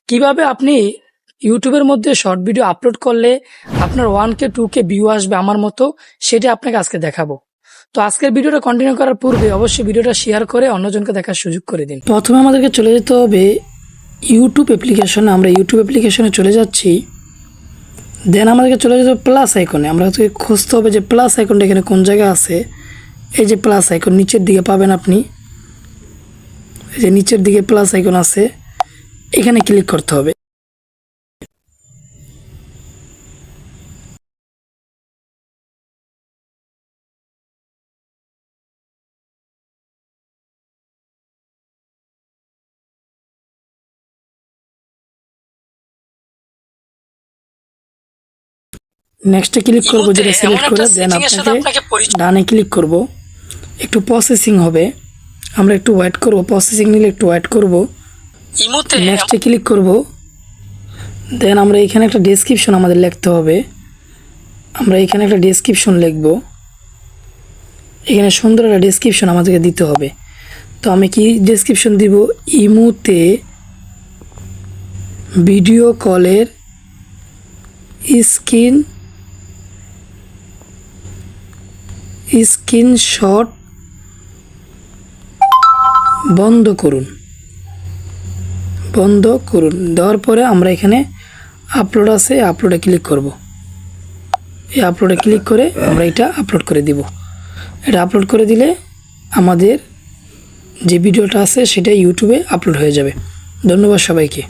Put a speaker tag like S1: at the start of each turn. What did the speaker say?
S1: কিভাবে আপনি ইউটিউবের মধ্যে শর্ট ভিডিও আপলোড করলে আপনার 1K 2K ভিউ আসবে আমার মতো, সেটা আপনাকে আজকে দেখাবো। তো আজকের ভিডিওটা কন্টিনিউ করার পূর্বে অবশ্যই ভিডিওটা শেয়ার করে অন্যজনকে দেখার সুযোগ করে দিন। প্রথমে আমাদেরকে চলে যেতে হবে ইউটিউব অ্যাপ্লিকেশনে। আমরা ইউটিউব অ্যাপ্লিকেশনে চলে যাচ্ছি। দেন আমাদেরকে চলে যেতে হবে প্লাস আইকনে। আমরা খুঁজতে হবে যে প্লাস আইকনটা এখানে কোন জায়গায় আছে। এই যে প্লাস আইকন নিচের দিকে পাবেন আপনি, এই যে নিচের দিকে প্লাস আইকন আছে, এখানে ক্লিক করতে হবে। নেক্সটে ক্লিক করবো, যেটা সিলেক্ট করে দেন আপনাকে ডানে ক্লিক করব। একটু প্রসেসিং হবে, আমরা একটু ওয়েট করব। প্রসেসিং নিলে একটু ওয়েট করব। নেক্সটে ক্লিক করব। দেন আমরা এখানে একটা ডেসক্রিপশন আমাদের লিখতে হবে। আমরা এখানে একটা ডেসক্রিপশন লিখব। এখানে সুন্দর একটা ডেসক্রিপশন আমাদেরকে দিতে হবে। তো আমি কি ডেসক্রিপশন দিব? ইমোতে ভিডিও কলের স্ক্রিনশট বন্ধ করুন। দেওয়ার পরে আমরা এখানে আপলোড আছে, আপলোডে ক্লিক করব। এই আপলোডে ক্লিক করে আমরা এটা আপলোড করে দিব। এটা আপলোড করে দিলে আমাদের যে ভিডিওটা আছে সেটা ইউটিউবে আপলোড হয়ে যাবে। ধন্যবাদ সবাইকে।